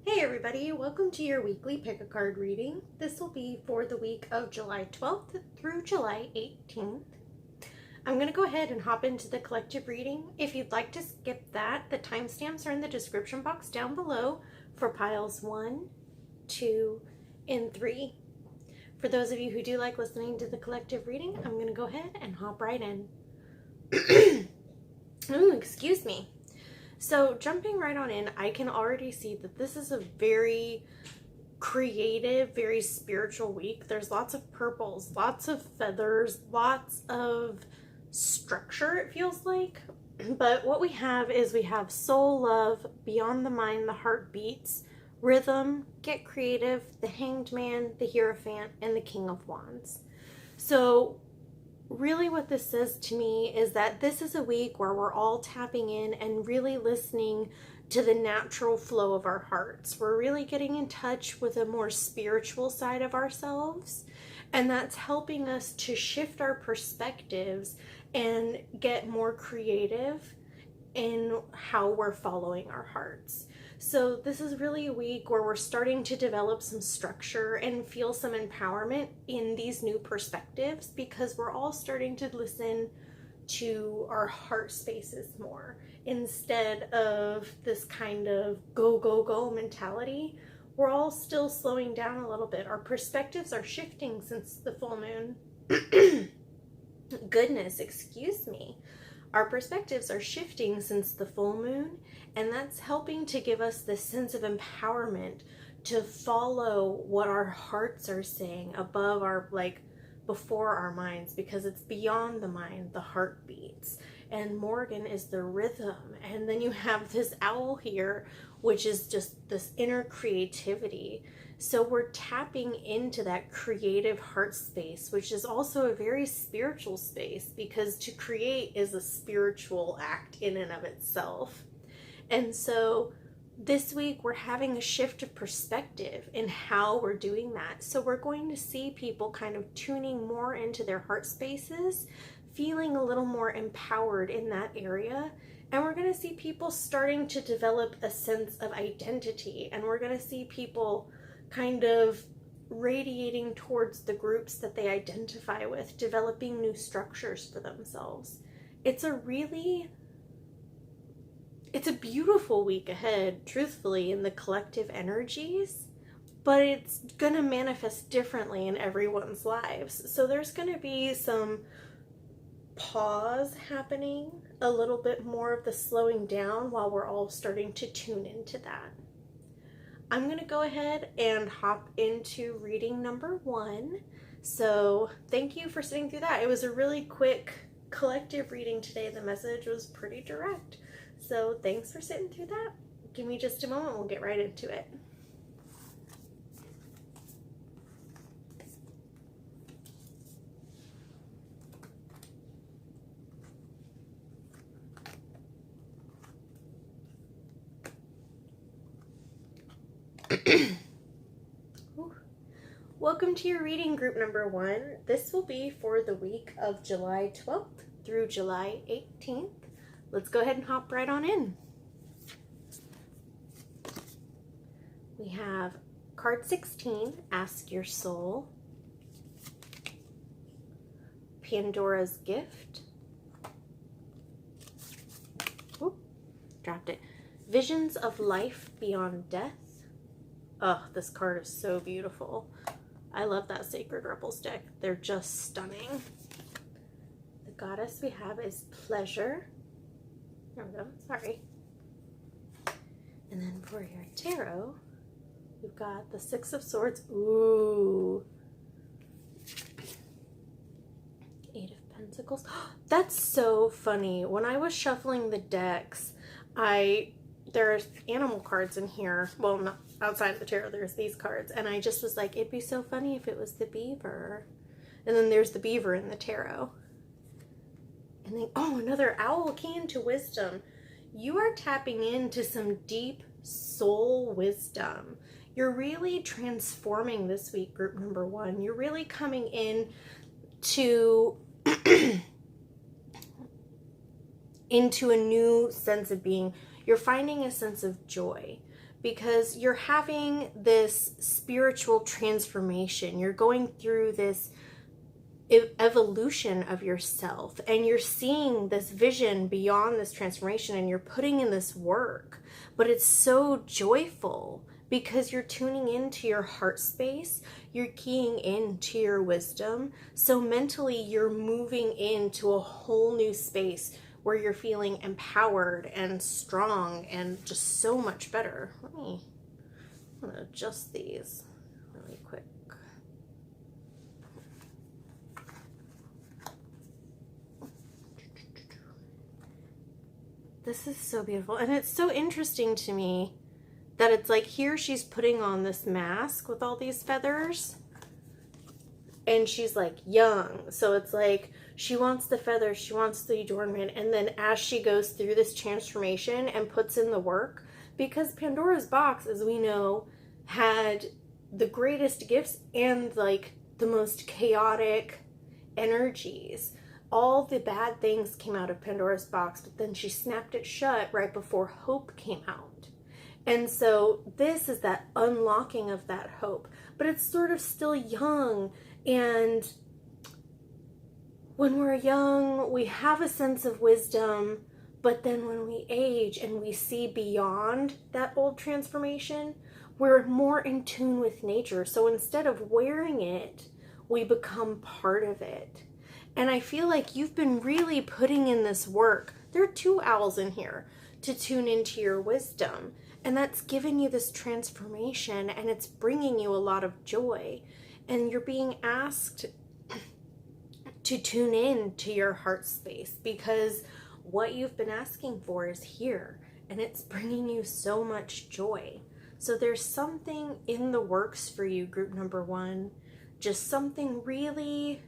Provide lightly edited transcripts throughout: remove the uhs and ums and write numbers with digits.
Hey everybody, welcome to your weekly pick a card reading. This will be for the week of July 12th through July 18th. I'm going to go ahead and hop into the collective reading. If you'd like to skip that, the timestamps are in the description box down below for piles 1, 2, and 3. For those of you who do like listening to the collective reading, I'm going to go ahead and hop right in. Ooh, excuse me. So jumping right on in, I can already see that this is a very creative, very spiritual week. There's lots of purples, lots of feathers, lots of structure, it feels like. But what we have is we have soul, love, beyond the mind, the heart beats, rhythm, get creative, the hanged man, the hierophant, and the king of wands. So really what this says to me is that this is a week where we're all tapping in and really listening to the natural flow of our hearts. We're really getting in touch with a more spiritual side of ourselves, and that's helping us to shift our perspectives and get more creative in how we're following our hearts. So this is really a week where we're starting to develop some structure and feel some empowerment in these new perspectives, because we're all starting to listen to our heart spaces more instead of this kind of go, go, go mentality. We're all still slowing down a little bit. Our perspectives are shifting since the full moon. Goodness, excuse me. Our perspectives are shifting since the full moon, and that's helping to give us this sense of empowerment to follow what our hearts are saying above our, before our minds, because it's beyond the mind, the heart beats. And Morgan is the rhythm. And then you have this owl here, which is just this inner creativity. So we're tapping into that creative heart space, which is also a very spiritual space, because to create is a spiritual act in and of itself. And so this week we're having a shift of perspective in how we're doing that. So we're going to see people kind of tuning more into their heart spaces, feeling a little more empowered in that area. And we're going to see people starting to develop a sense of identity. And we're going to see people kind of radiating towards the groups that they identify with, developing new structures for themselves. It's a beautiful week ahead, truthfully, in the collective energies, but it's going to manifest differently in everyone's lives. So there's going to be some pause happening, a little bit more of the slowing down while we're all starting to tune into that. I'm going to go ahead and hop into reading number 1. So thank you for sitting through that. It was a really quick collective reading today. The message was pretty direct. So thanks for sitting through that. Give me just a moment. We'll get right into it. Welcome to your reading group number 1. This will be for the week of July 12th through July 18th. Let's go ahead and hop right on in. We have card 16, Ask Your Soul, Pandora's Gift, dropped it, Visions of Life Beyond Death. Oh, this card is so beautiful. I love that Sacred Rebels deck. They're just stunning. The goddess we have is Pleasure. There we go, sorry. And then for your tarot, we've got the Six of Swords. Ooh. Eight of Pentacles. That's so funny. When I was shuffling the decks, there's animal cards in here. Well, not outside of the tarot, there's these cards. And I just was like, it'd be so funny if it was the beaver. And then there's the beaver in the tarot. And then, oh, another owl key into wisdom. You are tapping into some deep soul wisdom. You're really transforming this week, group number 1. You're really coming in to into a new sense of being. You're finding a sense of joy, because you're having this spiritual transformation. You're going through this evolution of yourself, and you're seeing this vision beyond this transformation, and you're putting in this work. But it's so joyful because you're tuning into your heart space, you're keying into your wisdom. So mentally, you're moving into a whole new space where you're feeling empowered and strong and just so much better. I'm gonna adjust these really quick. This is so beautiful. And it's so interesting to me that it's like here she's putting on this mask with all these feathers. And she's like young. So it's like she wants the feathers, she wants the adornment. And then as she goes through this transformation and puts in the work, because Pandora's box, as we know, had the greatest gifts and like the most chaotic energies. All the bad things came out of Pandora's box, but then she snapped it shut right before hope came out. And so this is that unlocking of that hope, but it's sort of still young. And when we're young, we have a sense of wisdom, but then when we age and we see beyond that old transformation, we're more in tune with nature. So instead of wearing it, we become part of it. And I feel like you've been really putting in this work. There are 2 owls in here to tune into your wisdom. And that's given you this transformation, and it's bringing you a lot of joy. And you're being asked to tune in to your heart space, because what you've been asking for is here, and it's bringing you so much joy. So there's something in the works for you, group number 1, just something really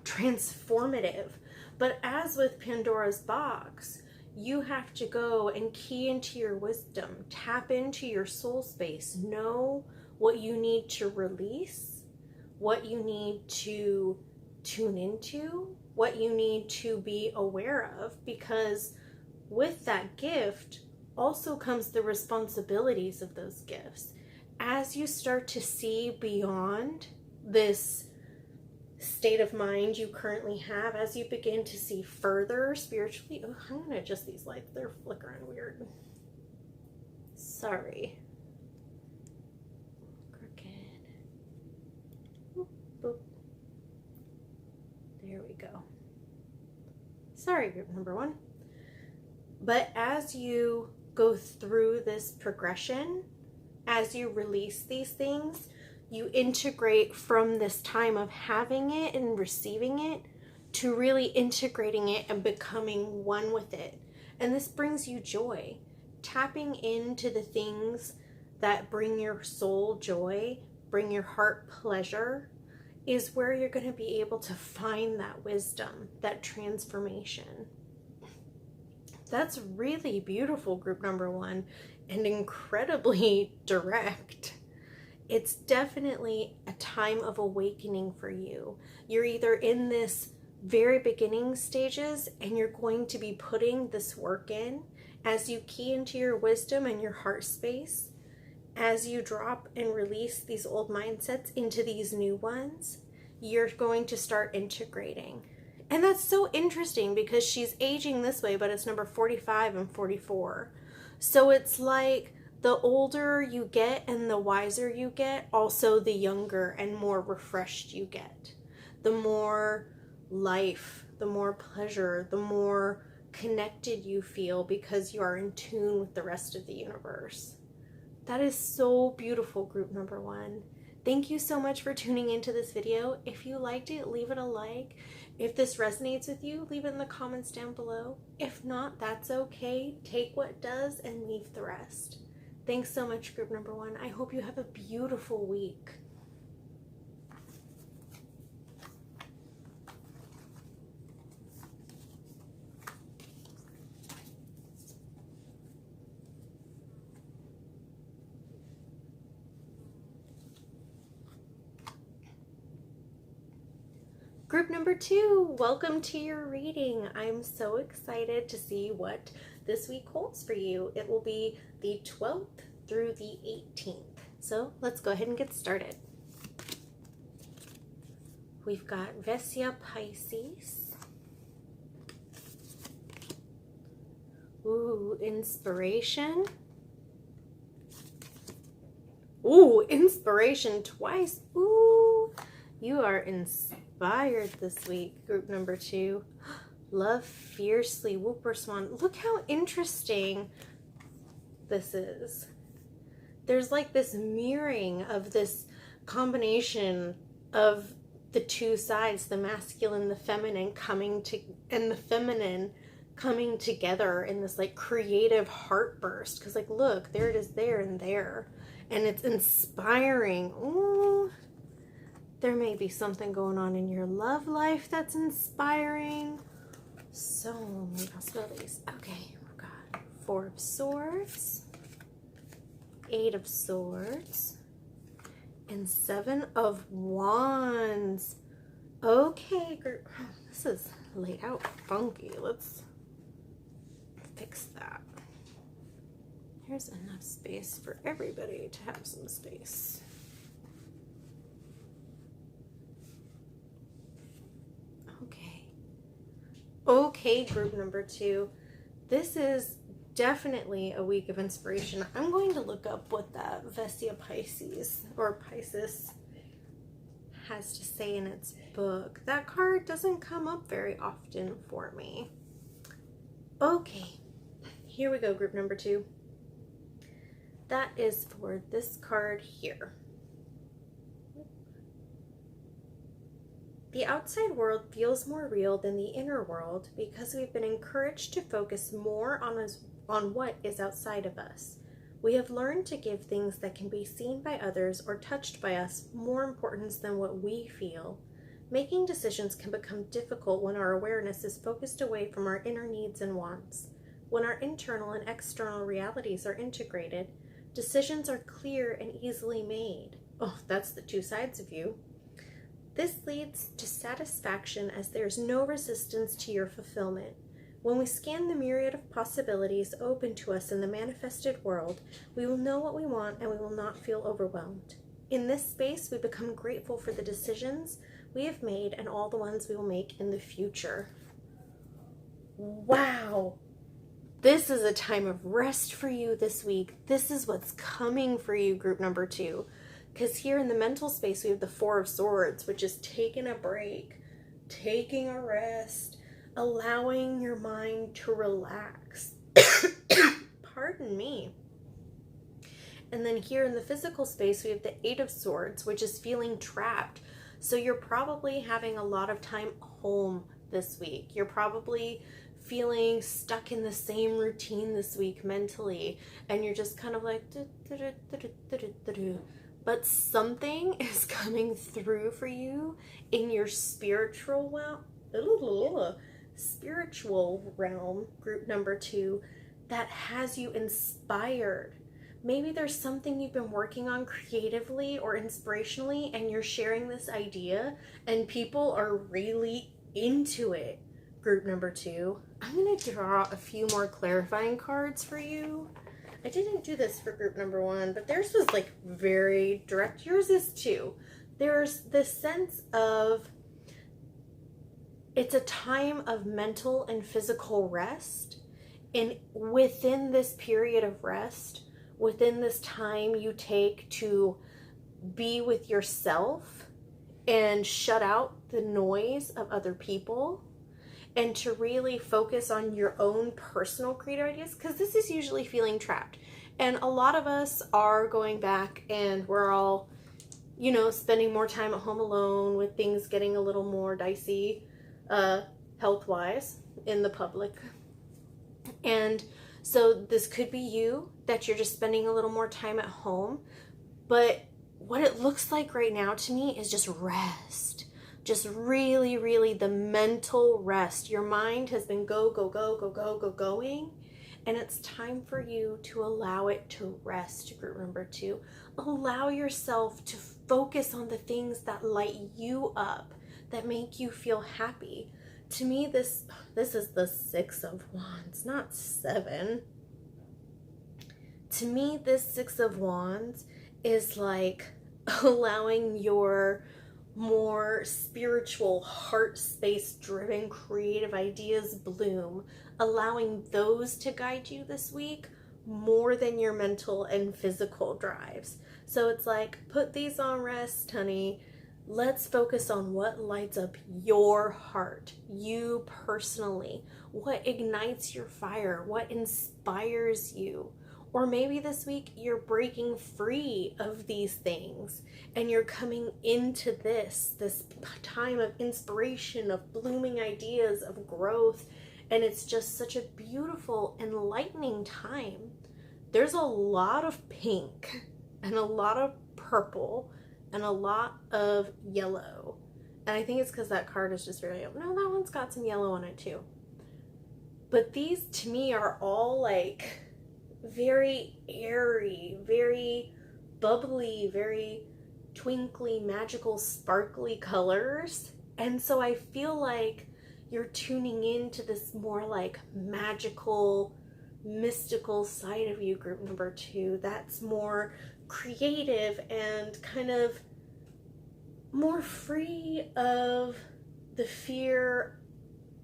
transformative. But as with Pandora's box, you have to go and key into your wisdom, tap into your soul space, know what you need to release, what you need to tune into, what you need to be aware of, because with that gift also comes the responsibilities of those gifts. As you start to see beyond this state of mind you currently have, as you begin to see further spiritually. Oh, I'm gonna adjust these lights, they're flickering weird. Sorry. Crooked. Boop, boop. There we go. Sorry, group number 1. But as you go through this progression, as you release these things, you integrate from this time of having it and receiving it to really integrating it and becoming one with it. And this brings you joy. Tapping into the things that bring your soul joy, bring your heart pleasure, is where you're going to be able to find that wisdom, that transformation. That's really beautiful, group number 1, and incredibly direct. It's definitely a time of awakening for you. You're either in this very beginning stages and you're going to be putting this work in as you key into your wisdom and your heart space, as you drop and release these old mindsets into these new ones, you're going to start integrating. And that's so interesting because she's aging this way, but it's number 45 and 44. So it's like the older you get and the wiser you get, also the younger and more refreshed you get. The more life, the more pleasure, the more connected you feel because you are in tune with the rest of the universe. That is so beautiful, group number 1. Thank you so much for tuning into this video. If you liked it, leave it a like. If this resonates with you, leave it in the comments down below. If not, that's okay. Take what does and leave the rest. Thanks so much, group number 1. I hope you have a beautiful week. Group number 2, welcome to your reading. I'm so excited to see what this week holds for you. It will be the 12th through the 18th. So let's go ahead and get started. We've got Vessia Pisces. Ooh, inspiration. Ooh, inspiration twice. Ooh, you are inspired this week, group number 2. Love fiercely, Whooper Swan. Look how interesting this is. There's like this mirroring of this combination of the two sides, the masculine, the feminine and the feminine coming together in this like creative heartburst. Because like, look, there it is, there and there. And it's inspiring. Ooh, there may be something going on in your love life that's inspiring. So many possibilities. Okay, we've got 4 of Swords, 8 of Swords, and 7 of Wands. Okay, group. This is laid out funky. Let's fix that. There's enough space for everybody to have some space. Okay, group number 2. This is definitely a week of inspiration. I'm going to look up what that Vessia Pisces or Pisces has to say in its book. That card doesn't come up very often for me. Okay, here we go, group number 2. That is for this card here. The outside world feels more real than the inner world because we've been encouraged to focus more on what is outside of us. We have learned to give things that can be seen by others or touched by us more importance than what we feel. Making decisions can become difficult when our awareness is focused away from our inner needs and wants. When our internal and external realities are integrated, decisions are clear and easily made. Oh, that's the two sides of you. This leads to satisfaction as there's no resistance to your fulfillment. When we scan the myriad of possibilities open to us in the manifested world, we will know what we want and we will not feel overwhelmed. In this space, we become grateful for the decisions we have made and all the ones we will make in the future. Wow! This is a time of rest for you this week. This is what's coming for you, group number 2. Because here in the mental space, we have the 4 of Swords, which is taking a break, taking a rest, allowing your mind to relax. Pardon me. And then here in the physical space, we have the 8 of Swords, which is feeling trapped. So you're probably having a lot of time home this week. You're probably feeling stuck in the same routine this week mentally. And you're just kind of like... But something is coming through for you in your spiritual realm, group number 2, that has you inspired. Maybe there's something you've been working on creatively or inspirationally and you're sharing this idea and people are really into it, group number 2. I'm going to draw a few more clarifying cards for you. I didn't do this for group number 1, but theirs was like very direct. Yours is too. There's this sense of it's a time of mental and physical rest. And within this period of rest, within this time you take to be with yourself and shut out the noise of other people, and to really focus on your own personal creative ideas, because this is usually feeling trapped. And a lot of us are going back and we're all, spending more time at home alone with things getting a little more dicey, health-wise in the public. And so this could be you, that you're just spending a little more time at home. But what it looks like right now to me is just rest. Just really, really the mental rest. Your mind has been going. And it's time for you to allow it to rest, group number 2. Allow yourself to focus on the things that light you up, that make you feel happy. To me, this is the 6 of Wands, not 7. To me, this Six of Wands is like allowing your more spiritual, heart space driven creative ideas bloom, allowing those to guide you this week more than your mental and physical drives. So it's like, put these on rest, honey. Let's focus on what lights up your heart, you personally, what ignites your fire, what inspires you. Or maybe this week you're breaking free of these things and you're coming into this time of inspiration, of blooming ideas, of growth. And it's just such a beautiful, enlightening time. There's a lot of pink and a lot of purple and a lot of yellow. And I think it's because that card is just very, no, that one's got some yellow on it too. But these to me are all like very airy, very bubbly, very twinkly, magical, sparkly colors. And so I feel like you're tuning into this more like magical, mystical side of you, group number 2, that's more creative and kind of more free of the fear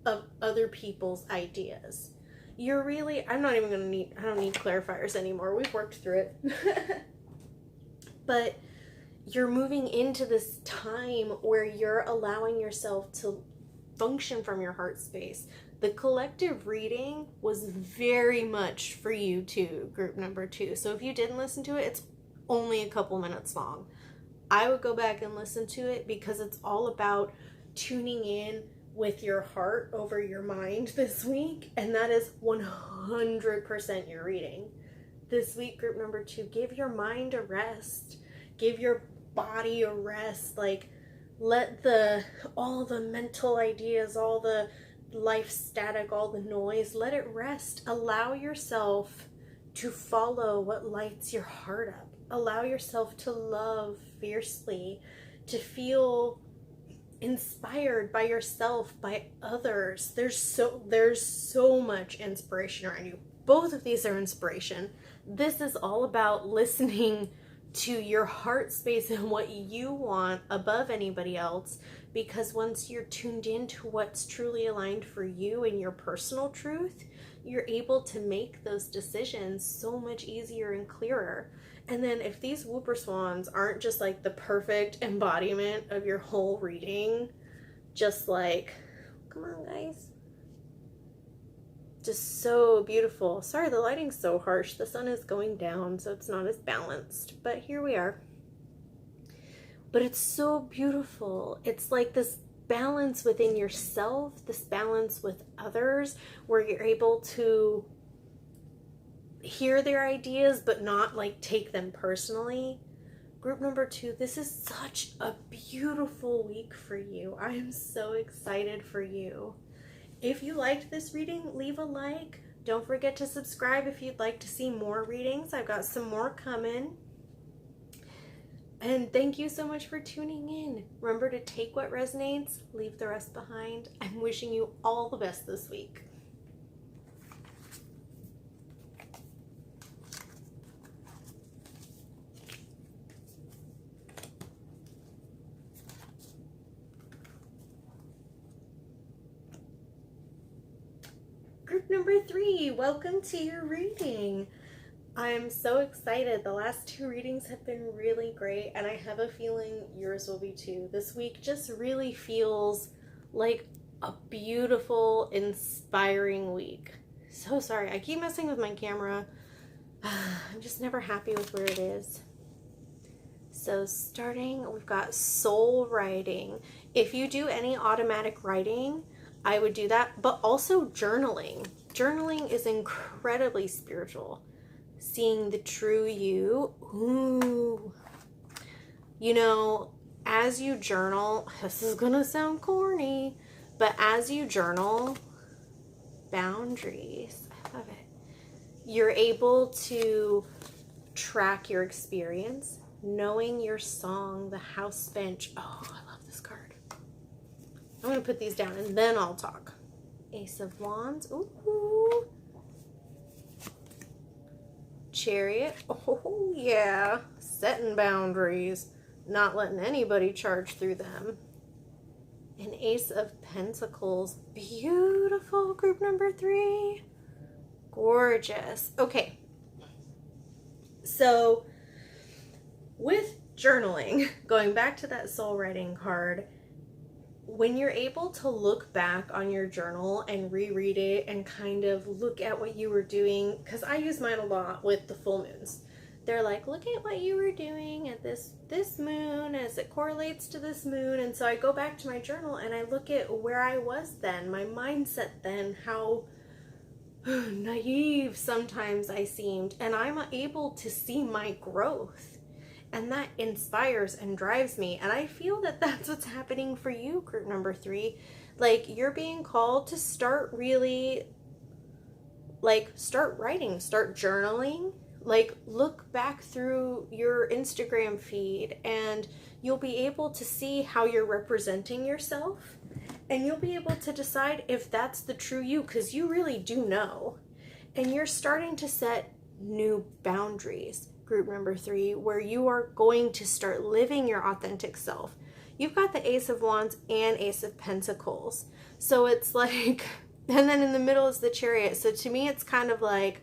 of other people's ideas. You're really, I don't need clarifiers anymore. We've worked through it. But you're moving into this time where you're allowing yourself to function from your heart space. The collective reading was very much for you too, group number 2. So if you didn't listen to it, it's only a couple minutes long. I would go back and listen to it because it's all about tuning in with your heart over your mind this week, and that is 100% your reading. This week, group number 2, give your mind a rest. Give your body a rest. Like, let all the mental ideas, all the life static, all the noise, let it rest. Allow yourself to follow what lights your heart up. Allow yourself to love fiercely, to feel inspired by yourself, by others. There's so much inspiration around you. Both of these are inspiration. This is all about listening to your heart space and what you want above anybody else, because once you're tuned into what's truly aligned for you and your personal truth, you're able to make those decisions so much easier and clearer. And then if these whooper swans aren't just like the perfect embodiment of your whole reading, just like, come on guys, just so beautiful. Sorry, the lighting's so harsh. The sun is going down, so it's not as balanced, but here we are. But it's so beautiful. It's like this balance within yourself, this balance with others, where you're able to hear their ideas but not like take them personally. Group number 2, this is such a beautiful week for you. I am so excited for you. If you liked this reading, leave a like. Don't forget to subscribe if you'd like to see more readings. I've got some more coming. And thank you so much for tuning in. Remember to take what resonates, leave the rest behind. I'm wishing you all the best this week. Group number 3, welcome to your reading. I'm so excited. The last 2 readings have been really great, and I have a feeling yours will be too. This week just really feels like a beautiful, inspiring week. So sorry, I keep messing with my camera. I'm just never happy with where it is. So starting, we've got soul writing. If you do any automatic writing, I would do that, but also journaling. Journaling is incredibly spiritual. Seeing the true you. Ooh. You know, as you journal, this is gonna sound corny, but as you journal, boundaries. I love it. You're able to track your experience, knowing your song, the house bench. Oh, I love this card. I'm going to put these down and then I'll talk. Ace of Wands. Ooh. Chariot. Oh, yeah. Setting boundaries. Not letting anybody charge through them. An Ace of Pentacles. Beautiful, group number 3. Gorgeous. Okay. So, with journaling, going back to that soul writing card, when you're able to look back on your journal and reread it and kind of look at what you were doing, because I use mine a lot with the full moons. They're like, look at what you were doing at this moon as it correlates to this moon. And so I go back to my journal and I look at where I was then, my mindset then, how naive sometimes I seemed, and I'm able to see my growth. And that inspires and drives me. And I feel that that's what's happening for you, group number 3. Like, you're being called to start really, like, start writing, start journaling. Like, look back through your Instagram feed and you'll be able to see how you're representing yourself. And you'll be able to decide if that's the true you, because you really do know. And you're starting to set new boundaries, group number 3, where you are going to start living your authentic self. You've got the Ace of Wands and Ace of Pentacles. So it's like, and then in the middle is the Chariot. So to me, it's kind of like,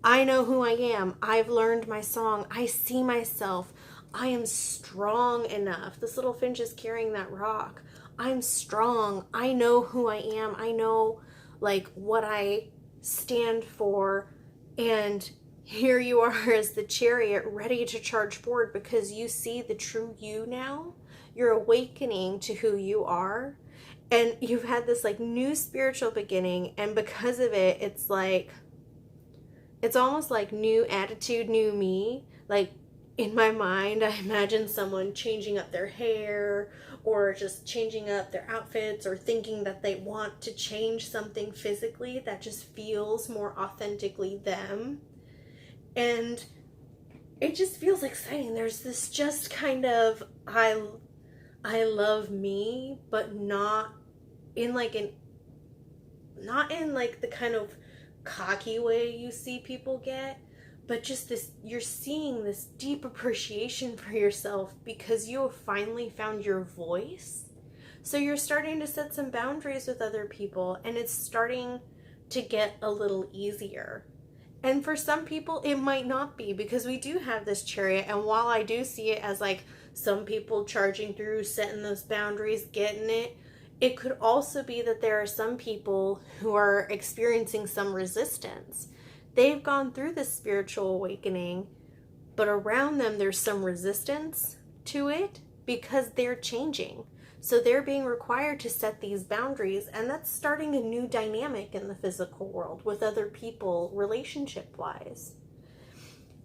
I know who I am. I've learned my song. I see myself. I am strong enough. This little finch is carrying that rock. I'm strong. I know who I am. I know, like, what I stand for. And here you are as the Chariot, ready to charge forward because you see the true you now. You're awakening to who you are. And you've had this, like, new spiritual beginning. And because of it, it's like, it's almost like new attitude, new me. Like, in my mind, I imagine someone changing up their hair or just changing up their outfits or thinking that they want to change something physically that just feels more authentically them. And it just feels exciting. There's this just kind of, I love me, but not in like the kind of cocky way you see people get, but just this, you're seeing this deep appreciation for yourself because you have finally found your voice. So you're starting to set some boundaries with other people, and it's starting to get a little easier. And for some people it might not be, because we do have this Chariot, and while I do see it as like some people charging through, setting those boundaries, getting it, it could also be that there are some people who are experiencing some resistance. They've gone through this spiritual awakening, but around them there's some resistance to it because they're changing. So they're being required to set these boundaries, and that's starting a new dynamic in the physical world with other people, relationship-wise.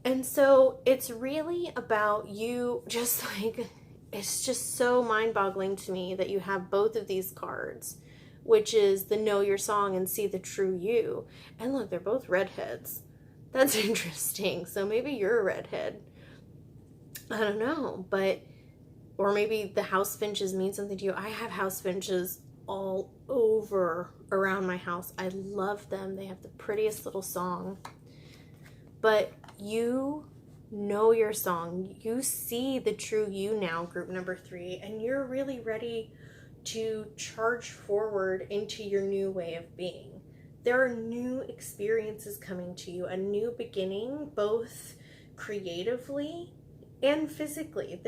And so it's really about you, just like, it's just so mind-boggling to me that you have both of these cards, which is the know your song and see the true you. And look, they're both redheads. That's interesting. So maybe you're a redhead. I don't know, but, or maybe the house finches mean something to you. I have house finches all over around my house. I love them. They have the prettiest little song. But you know your song. You see the true you now, group number 3, and you're really ready to charge forward into your new way of being. There are new experiences coming to you, a new beginning, both creatively and physically.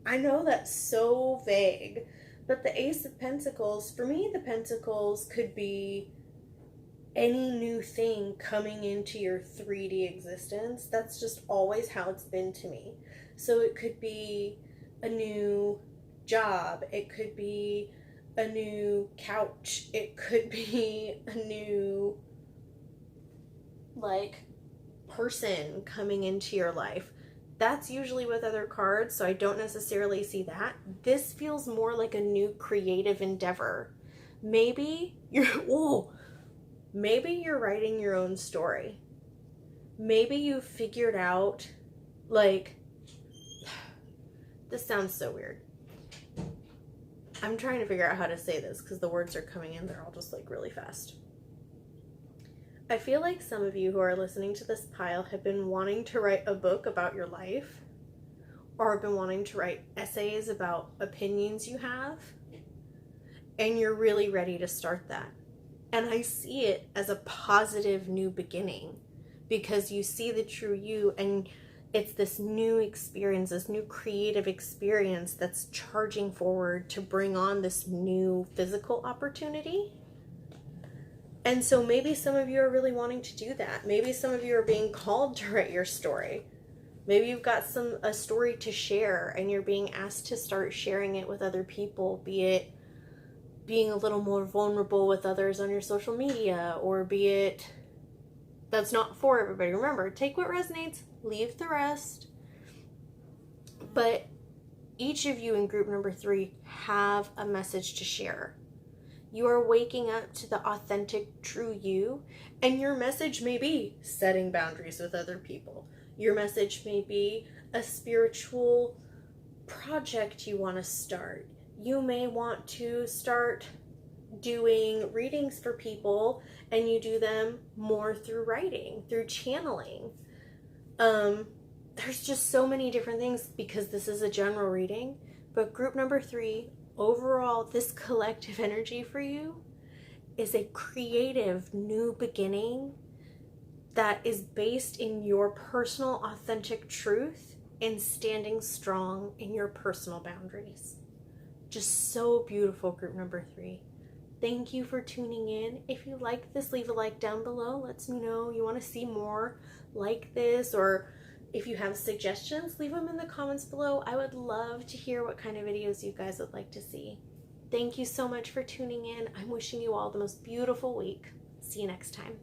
I know that's so vague, but the Ace of Pentacles, for me, the Pentacles could be any new thing coming into your 3D existence. That's just always how it's been to me. So it could be a new job, it could be a new couch, it could be a new, like, person coming into your life. That's usually with other cards, so I don't necessarily see that. This feels more like a new creative endeavor. Maybe you're writing your own story. Maybe you figured out, like, this sounds so weird. I'm trying to figure out how to say this because the words are coming in, they're all just like really fast. I feel like some of you who are listening to this pile have been wanting to write a book about your life, or have been wanting to write essays about opinions you have, and you're really ready to start that. And I see it as a positive new beginning, because you see the true you, and it's this new experience, this new creative experience that's charging forward to bring on this new physical opportunity. And so maybe some of you are really wanting to do that. Maybe some of you are being called to write your story. Maybe you've got a story to share, and you're being asked to start sharing it with other people, be it being a little more vulnerable with others on your social media, or be it, that's not for everybody. Remember, take what resonates, leave the rest. But each of you in group number 3 have a message to share. You are waking up to the authentic, true you, and your message may be setting boundaries with other people. Your message may be a spiritual project you want to start. You may want to start doing readings for people, and you do them more through writing, through channeling. There's just so many different things, because this is a general reading. But group number 3, overall, this collective energy for you is a creative new beginning that is based in your personal authentic truth and standing strong in your personal boundaries. Just so beautiful, group number 3. Thank you for tuning in. If you like this, leave a like down below. Let me know you want to see more like this, or if you have suggestions, leave them in the comments below. I would love to hear what kind of videos you guys would like to see. Thank you so much for tuning in. I'm wishing you all the most beautiful week. See you next time.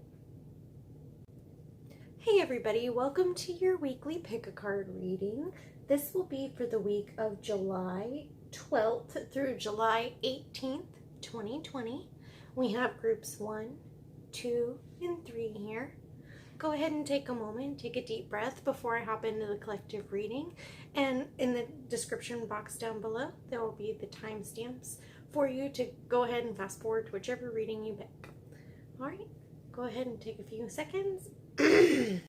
Hey everybody, welcome to your weekly pick-a-card reading. This will be for the week of July 12th through July 18th, 2020. We have groups 1, 2, and 3 here. Go ahead and take a moment, take a deep breath before I hop into the collective reading. And in the description box down below, there will be the timestamps for you to go ahead and fast forward to whichever reading you pick. All right, go ahead and take a few seconds.